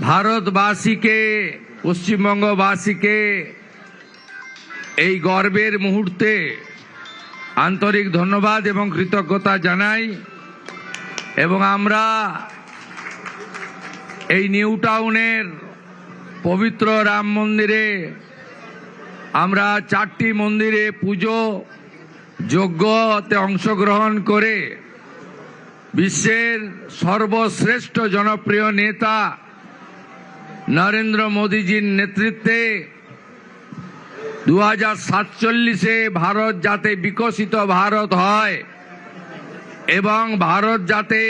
ভারতবাসীকে, পশ্চিমবঙ্গবাসীকে এই গর্বের মুহূর্তে আন্তরিক ধন্যবাদ এবং কৃতজ্ঞতা জানাই। এবং আমরা এই নিউ টাউনের পবিত্র রাম মন্দিরে আমরা 4টি মন্দিরে পুজো যজ্ঞতে অংশগ্রহণ করে বিশ্বের সর্বশ্রেষ্ঠ জনপ্রিয় নেতা নরেন্দ্র মোদীজির নেতৃত্বে 2047-এ ভারত যাতে বিকশিত ভারত হয় এবং ভারত যাতে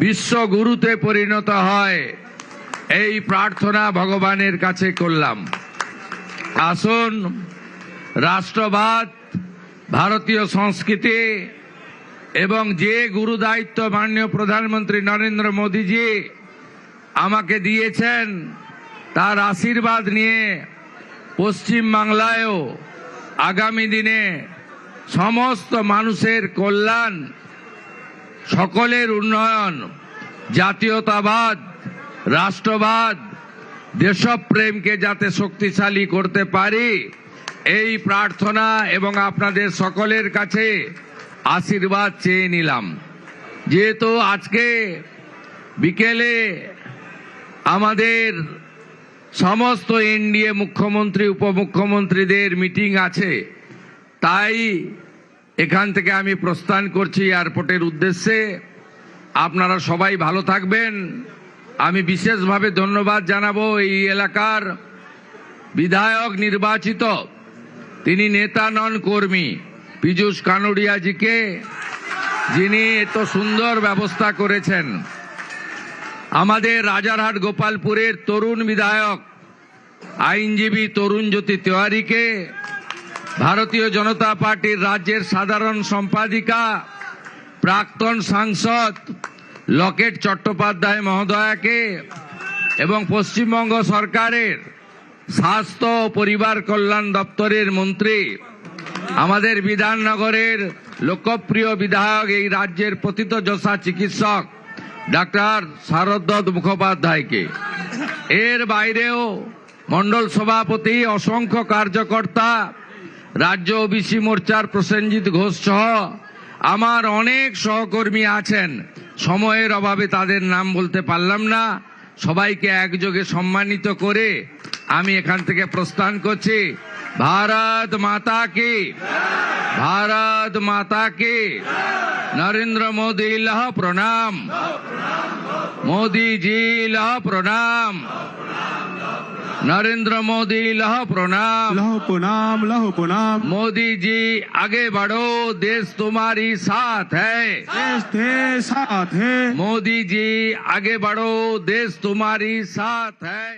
বিশ্বগুরুতে পরিণত হয়, এই প্রার্থনা ভগবানের কাছে করলাম। আসুন, রাষ্ট্রবাদ, ভারতীয় সংস্কৃতি এবং যে গুরু দায়িত্ব মাননীয় প্রধানমন্ত্রী নরেন্দ্র মোদীজি আমাকে দিয়েছেন, তার আশীর্বাদ নিয়ে পশ্চিম বাংলায়ও আগামী দিনে সমস্ত মানুষের কল্যাণ, সকলের উন্নয়ন, জাতীয়তাবাদ, রাষ্ট্রবাদ, দেশপ্রেমকে যাতে শক্তিশালী করতে পারি, এই প্রার্থনা এবং আপনাদের সকলের কাছে আশীর্বাদ চেয়ে নিলাম। যেহেতু আজকে বিকেলে আমাদের সমস্ত এনডিএ মুখ্যমন্ত্রী উপমুখ্যমন্ত্রীদের মিটিং আছে, তাই এখান থেকে আমি প্রস্থান করছি এয়ারপোর্টের উদ্দেশ্যে। আপনারা সবাই ভালো থাকবেন। আমি বিশেষভাবে ধন্যবাদ জানাবো এই এলাকার বিধায়ক নির্বাচিত, তিনি নেতা নন কর্মী, পীযূষ কানোডিয়াজিকে, যিনি এত সুন্দর ব্যবস্থা করেছেন। আমাদের রাজারহাট গোপালপুরের তরুণ বিধায়ক আইনজীবী তরুণ জ্যোতি তেওয়ারিকে, ভারতীয় জনতা পার্টির রাজ্যের সাধারণ সম্পাদিকা প্রাক্তন সাংসদ লকেট চট্টোপাধ্যায় মহোদয়াকে এবং পশ্চিমবঙ্গ সরকারের স্বাস্থ্য ও পরিবার কল্যাণ দপ্তরের মন্ত্রী, আমাদের বিধাননগরের লোকপ্রিয় বিধায়ক, এই রাজ্যের প্রথিতযশা চিকিৎসক ডাক্তার শারদ মুখোপাধ্যায়কে, এর বাইরেও মণ্ডল সভাপতি, অসংখ্য কার্যকর্তা, রাজ্য ওবিসি মোর্চার প্রসেনজিৎ ঘোষ সহ আমার অনেক সহকর্মী আছেন। সময়ের অভাবে তাদের নাম বলতে পারলাম না। সবাইকে একযোগে সম্মানিত করে আমি এখান থেকে প্রস্থান করছি। ভারত মাতা কি, ভারত মাতা কি। নরেন্দ্র মোদী লহ প্রণাম, मोदी जी लह प्रणाम, नरेंद्र मोदी लह प्रणाम, लहो प्रणाम, लहो प्रणाम। मोदी जी आगे बढ़ो, देश तुम्हारी साथ है, देश तेरे साथ है। मोदी जी आगे बढ़ो, देश तुम्हारी साथ है।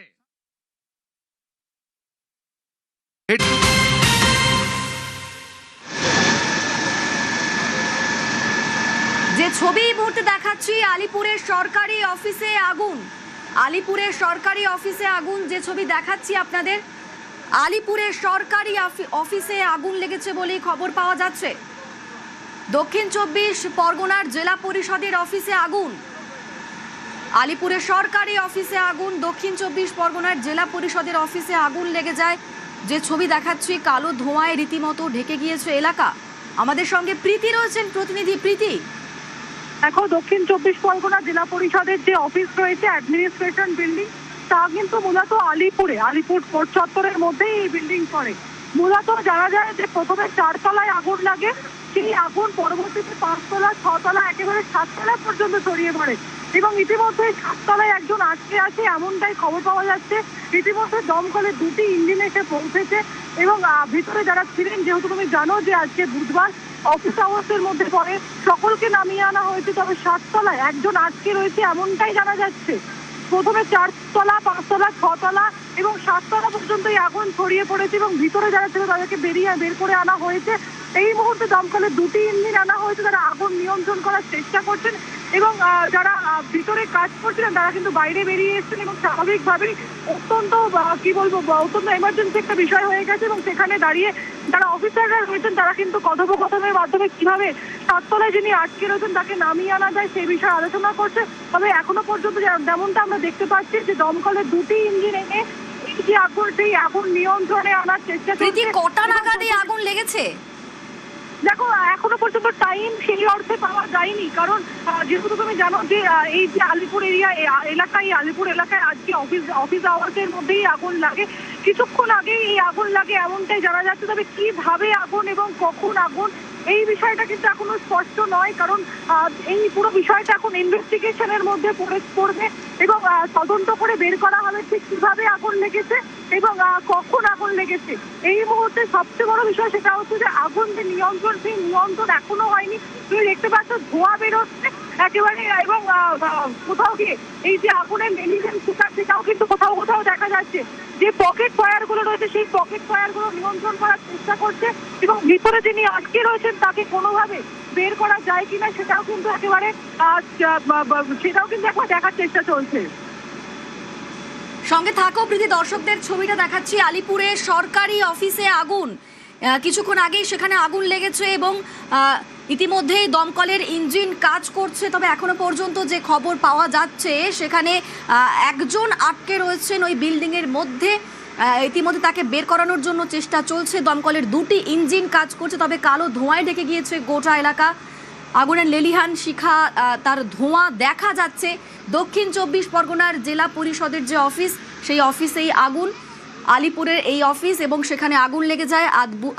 যে ছবি এই মুহূর্তে দেখাচ্ছি, আলিপুরের সরকারি অফিসে আগুন। আলিপুরের সরকারি অফিসে আগুন, যে ছবি দেখাচ্ছি আপনাদের, আলিপুরের সরকারি অফিসে আগুন লেগেছে বলেই খবর পাওয়া যাচ্ছে। দক্ষিণ 24 পরগনার জেলা পরিষদের অফিসে আগুন। আলিপুরের সরকারি অফিসে আগুন, দক্ষিণ 24 পরগনার জেলা পরিষদের অফিসে আগুন লেগে যায়। যে ছবি দেখাচ্ছি, কালো ধোঁয়ায় রীতিমতো ঢেকে গিয়েছে এলাকা। আমাদের সঙ্গে প্রীতি রয়েছেন, প্রতিনিধি প্রীতি। দেখো, দক্ষিণ 24 পরগনা জেলা পরিষদের যে অফিস রয়েছে, অ্যাডমিনিস্ট্রেশন বিল্ডিং, তা কিন্তু মূলত আলিপুর কোর্ট চত্বরের মধ্যেই এই বিল্ডিং পড়ে। মূলত জানা যায় যে প্রথমে 4 তলায় আগুন লাগে, সেই আগুন পরবর্তীতে 5 তলা, 6 তলা, একেবারে 7 তলা পর্যন্ত ছড়িয়ে পড়ে এবং ইতিমধ্যে 7 তলায় একজন আটকে আছে এমনটাই খবর পাওয়া যাচ্ছে। ইতিমধ্যে দমকলের 2টি ইঞ্জিন এসে পৌঁছেছে এবং ভিতরে যারা ছিলেন, যেহেতু তুমি জানো যে আজকে বুধবার অফিস আওয়ার্সের মধ্যে পড়ে, সকলকে নামিয়ে আনা হয়েছে। তবে 7 তলায় একজন আটকে রয়েছে এমনটাই জানা যাচ্ছে। প্রথমে 4 তলা, 5 তলা, 6 তলা এবং 7 তলা পর্যন্ত এই আগুন ছড়িয়ে পড়েছে এবং ভিতরে যারা ছিল তাদেরকে বের করে আনা হয়েছে। এই মুহূর্তে দমকলের 2টি ইঞ্জিন আনা হয়েছে, তারা আগুন নিয়ন্ত্রণ করার চেষ্টা করছেন এবং যারা ভিতরে কাজ করছিলেন তারা কিন্তু বাইরে বেরিয়ে এসেছেন এবং স্বাভাবিকভাবেই অত্যন্ত কি বলবো অত্যন্ত এমার্জেন্সি একটা বিষয় হয়ে গেছে এবং সেখানে দাঁড়িয়ে যারা অফিসাররা রয়েছেন তারা কিন্তু কথোপকথনের মাধ্যমে কিভাবে সাততলায় যিনি আটকে রয়েছেন তাকে নামিয়ে আনা যায় সেই বিষয়ে আলোচনা করছে। তবে এখনো পর্যন্ত যেমনটা আমরা দেখতে পাচ্ছি যে দমকলের দুটি ইঞ্জিন এনে এই যে আগুন সেই আগুন নিয়ন্ত্রণে আনার চেষ্টা প্রীতি, চলছে। কটা নাগাদ এই আগুন লেগেছে? দেখো এখনো পর্যন্ত টাইম সেই অর্থে পাওয়া যায়নি, কারণ যেহেতু তুমি জানো যে এই যে আলিপুর এলাকায় আলিপুর এলাকায় আজকে অফিস আওয়ার্সের মধ্যেই আগুন লাগে। কিছুক্ষণ আগেই এই আগুন লাগে এমনটাই জানা যাচ্ছে। তবে কিভাবে আগুন এবং কখন আগুন এই বিষয়টা কিন্তু এখনো স্পষ্ট নয়, কারণ এই পুরো বিষয়টা এখন ইনভেস্টিগেশনের মধ্যে পড়বে এবং তদন্ত করে বের করা হবে ঠিক কিভাবে আগুন লেগেছে এবং কখন আগুন লেগেছে। এই মুহূর্তে সবচেয়ে বড় বিষয় সেটা হচ্ছে যে আগুন যে নিয়ন্ত্রণ সেই নিয়ন্ত্রণ এখনো হয়নি। তুমি দেখতে পাচ্ছ ধোঁয়া বেরোচ্ছে একেবারে এবং কোথাও গিয়ে এই যে আগুনের মেলিজেন শিকার সেটাও কিন্তু কোথাও কোথাও দেখা যাচ্ছে। যে পকেট ফায়ার গুলো রয়েছে সেই পকেট ফায়ার গুলো নিয়ন্ত্রণ করার চেষ্টা করছে এবং ভিতরে যিনি আটকে রয়েছেন তাকে কোনোভাবে বের করা যায় কিনা সেটাও কিন্তু একেবারে একবার দেখার চেষ্টা চলছে। সঙ্গে থাকো প্রীতি, দর্শকদের ছবিটা দেখাচ্ছি। আলিপুরে সরকারি অফিসে আগুন, কিছুক্ষণ আগেই সেখানে আগুন লেগেছে এবং ইতিমধ্যেই দমকলের ইঞ্জিন কাজ করছে। তবে এখনো পর্যন্ত যে খবর পাওয়া যাচ্ছে সেখানে একজন আটকে রয়েছেন ওই বিল্ডিং এর মধ্যে। ইতিমধ্যে তাকে বের করানোর জন্য চেষ্টা চলছে। দমকলের দুটি ইঞ্জিন কাজ করছে, তবে কালো ধোঁয়ায় ঢেকে গিয়েছে গোটা এলাকা। আগুনের লেলিহান শিখা, তার ধোঁয়া দেখা যাচ্ছে। দক্ষিণ 24 পরগনার জেলা পরিষদের যে অফিস সেই অফিসেই আগুন, আলিপুরের এই অফিস, এবং সেখানে আগুন লেগে যায়।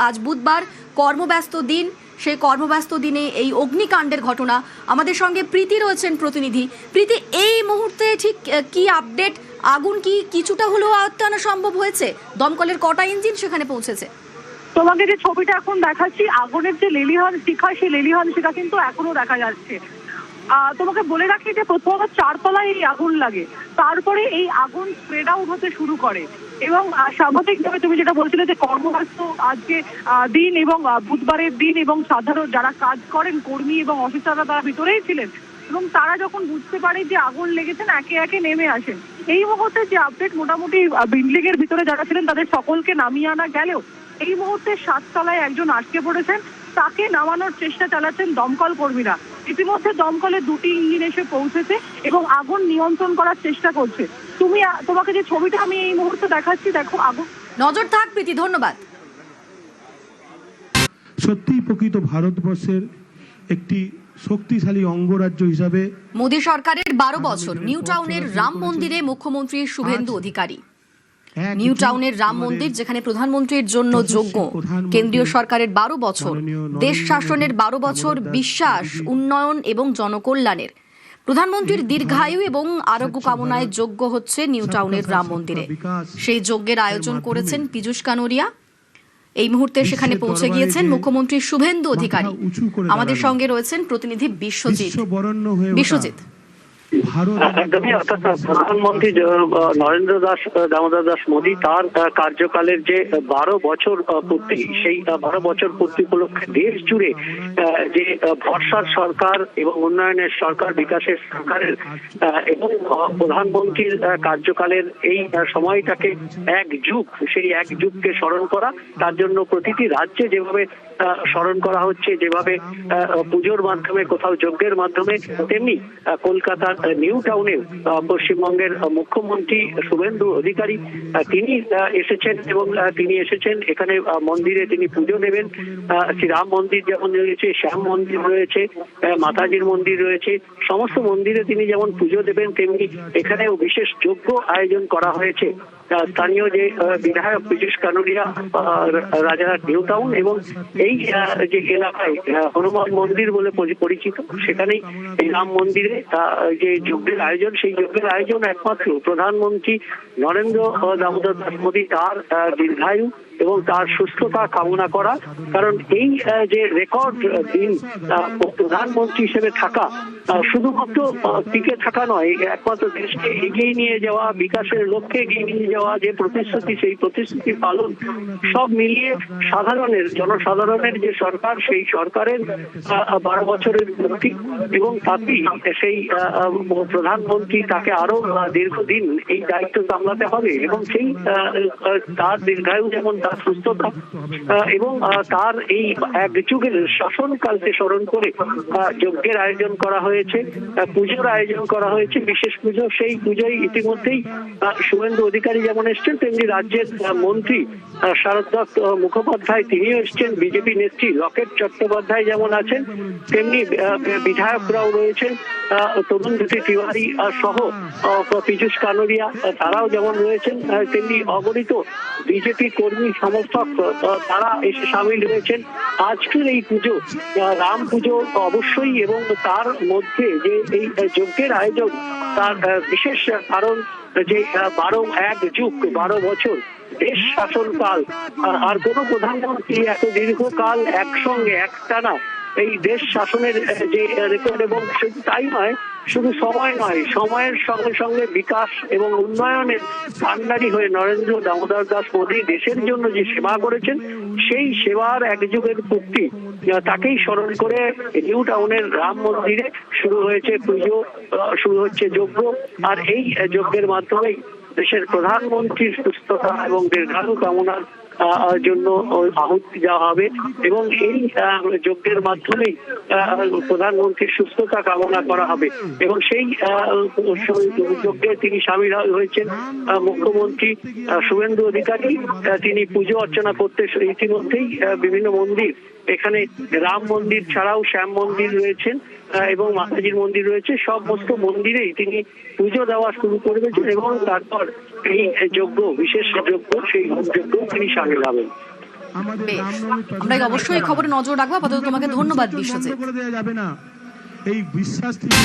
আজ বুধবার, কর্মব্যস্ত দিন। সেই কর্মব্যস্ত দিনে এই অগ্নিকাণ্ডের ঘটনা। আমাদের সঙ্গে প্রীতি রয়েছেন প্রতিনিধি। প্রীতি, এই মুহূর্তে ঠিক কি আপডেট? আগুন কি কিছুটা হলেও আয়ত্তে আনা সম্ভব হয়েছে? দমকলের কটা ইঞ্জিন সেখানে পৌঁছেছে? তোমাকে যে ছবিটা এখন দেখাচ্ছি আগুনের যে লেলিহান শিখা সেই লেলিহান শিখা কিন্তু এখনো দেখা যাচ্ছে। তোমাকে বলে রাখি যে প্রথমত 4 তলায় এই আগুন লাগে, তারপরে এই আগুন স্প্রেড আউট হতে শুরু করে এবং স্বাভাবিকভাবে তুমি যেটা বলছিলে যে কর্মব্যস্ত আজকে দিন এবং বুধবারের দিন এবং সাধারণ যারা কাজ করেন কর্মী এবং অফিসাররা তারা ভিতরেই ছিলেন এবং তারা যখন বুঝতে পারে যে আগুন লেগেছেন একে একে নেমে আসেন। এই মুহূর্তে যে আপডেট, মোটামুটি বিল্ডিং এর ভিতরে যারা ছিলেন তাদের সকলকে নামিয়ে আনা গেলেও এই মুহূর্তে 7 তলায় একজন আটকে পড়েছেন, তাকে নামানোর চেষ্টা চালাচ্ছেন দমকল কর্মীরা। ইতিমধ্যে দমকলের দুটি ইঞ্জিন এসে পৌঁছেছে এবং আগুন নিয়ন্ত্রণ করার চেষ্টা করছে। তোমাকে যে ছবিটা আমি এই মুহূর্তে দেখাচ্ছি, দেখো আগুন। নজর থাক প্রীতি, ধন্যবাদ। সত্যিই প্রকৃত ভারতবর্ষের একটি শক্তিশালী অঙ্গরাজ্য হিসাবে মোদী সরকারের 12 বছর। নিউ টাউনের রাম মন্দিরে মুখ্যমন্ত্রী শুভেন্দু অধিকারী। নিউ টাউনের রাম মন্দির যেখানে প্রধানমন্ত্রীর জন্য যোগ্য। কেন্দ্রীয় সরকারের 12 বছর, দেশ শাসনের 12 বছর, বিশ্বাস, উন্নয়ন এবং জনকল্যাণের। প্রধানমন্ত্রীর দীর্ঘায়ু এবং আরোগ্য কামনায় যজ্ঞ হচ্ছে নিউ টাউনের রাম মন্দিরে। সেই যজ্ঞের আয়োজন করেছেন পীযূষ কানোরিয়া। এই মুহূর্তে সেখানে পৌঁছে গিয়েছেন মুখ্যমন্ত্রী শুভেন্দু অধিকারী। আমাদের সঙ্গে রয়েছেন প্রতিনিধি বিশ্বজিৎ। একদমই, অর্থাৎ প্রধানমন্ত্রী নরেন্দ্র দামোদর দাস মোদী তার কার্যকালের যে 12 বছর পূর্তি, সেই 12 বছর পূর্তি উপলক্ষে দেশ জুড়ে যে ভরসার সরকার এবং উন্নয়নের সরকার, বিকাশের সরকারের এবং প্রধানমন্ত্রীর কার্যকালের এই সময়টাকে এক যুগ, সেই এক যুগকে স্মরণ করা, তার জন্য প্রতিটি রাজ্যে যেভাবে স্মরণ করা হচ্ছে, যেভাবে পুজোর মাধ্যমে, কোথাও যজ্ঞের মাধ্যমে, তেমনি কলকাতার নিউ টাউনে পশ্চিমবঙ্গের মুখ্যমন্ত্রী শুভেন্দু অধিকারী তিনি এসেছেন এবং তিনি এসেছেন এখানে মন্দিরে তিনি পুজো দেবেন। শ্রীরাম মন্দির যেমন রয়েছে, শ্যাম মন্দির রয়েছে, মাতাজির মন্দির রয়েছে, সমস্ত মন্দিরে তিনি যেমন পুজো দেবেন তেমনি এখানেও বিশেষ যজ্ঞ আয়োজন করা হয়েছে। স্থানীয় যে বিধায়ক পীযূষ কানোরিয়া, রাজারহাট নিউ টাউন এবং এই যে এলাকায় হনুমান মন্দির বলে পরিচিত, সেখানেই এই রাম মন্দিরে যে যজ্ঞের আয়োজন, সেই যজ্ঞের আয়োজন একমাত্র প্রধানমন্ত্রী নরেন্দ্র দামোদর দাস মোদী তার দীর্ঘায়ু এবং তার সুস্থতা কামনা করা। কারণ এই যে রেকর্ড দিন প্রধানমন্ত্রী হিসেবে থাকা শুধুমাত্র টিকে থাকা নয়, একমাত্র দেশকে এগিয়ে নিয়ে যাওয়া, বিকাশের লক্ষ্যে এগিয়ে নিয়ে যাওয়া যে প্রতিশ্রুতি, সেই প্রতিশ্রুতি পালন সব মিলিয়ে জনসাধারণের যে সরকার, সেই সরকারের 12 বছরের পূর্তি এবং তাতেই সেই প্রধানমন্ত্রী তাকে আরো দীর্ঘদিন এই দায়িত্ব সামলাতে হবে এবং সেই তার দীর্ঘায়ু যেমন তার সুস্থতা এবং তার এই এক যুগের শাসনকালকে স্মরণ করে যজ্ঞের আয়োজন করা হয়েছে, পুজোর আয়োজন করা হয়েছে, বিশেষ পুজো। সেই পুজোয় ইতিমধ্যেই শুভেন্দু অধিকারী যেমন এসছেন, তেমনি রাজ্যের মন্ত্রী শারদা মুখোপাধ্যায় তিনিও এসছেন, বিজেপি নেত্রী লকেট চট্টোপাধ্যায় যেমন আছেন, তেমনি বিধায়করাও রয়েছেন, তরুণ জ্যোতি তিওয়ারি সহ পীযূষ কানোরিয়া তারাও যেমন রয়েছেন, তেমনি অগণিত বিজেপি কর্মী সমর্থক তারা এসে সামিল হয়েছেন। আজকের এই পুজো রাম পুজো অবশ্যই, এবং তার মধ্যে যে এই যজ্ঞের আয়োজন তার বিশেষ কারণ যে 12 বছর দেশ শাসনকাল, আর কোন প্রধানমন্ত্রী এত দীর্ঘকাল একসঙ্গে একটানা এই দেশ শাসনের যে রেকর্ড, এবং শুধু তাই নয়, শুধু সময় নয়, সময়ের সঙ্গে সঙ্গে বিকাশ এবং উন্নয়নের ভান্ডারী হয়ে নরেন্দ্র দামোদর দাস মোদী দেশের জন্য যে সেবা করেছেন, সেই সেবার এক যুগের পূর্তি তাকেই স্মরণ করে নিউ টাউনের রাম মন্দিরে শুরু হয়েছে পুজো, শুরু হচ্ছে যজ্ঞ। আর এই যজ্ঞের মাধ্যমেই দেশের প্রধানমন্ত্রীর সুস্থতা এবং দীর্ঘায়ু কামনার জন্য আহুতি দেওয়া হবে এবং এই যজ্ঞের মাধ্যমেই প্রধানমন্ত্রীর সুস্থতা কামনা করা হবে। এবং সেই যজ্ঞে তিনি সামিল হয়েছেন মুখ্যমন্ত্রী শুভেন্দু অধিকারী। তিনি পুজো অর্চনা করতে ইতিমধ্যেই বিভিন্ন মন্দির, এখানে রাম মন্দির ছাড়াও শ্যাম মন্দির রয়েছেন এবং মাতাজির মন্দির রয়েছে, সমস্ত মন্দিরেই তিনি পুজো দেওয়া শুরু করেছেন এবং তারপর এই যজ্ঞ, বিশেষ যজ্ঞ, সেই যজ্ঞ তিনি সামিল হবেন। আমরা অবশ্যই খবরে নজর রাখবো। আপাতত তোমাকে ধন্যবাদ বিশ্বজিৎ। যাবে না এই বিশ্বাস থেকে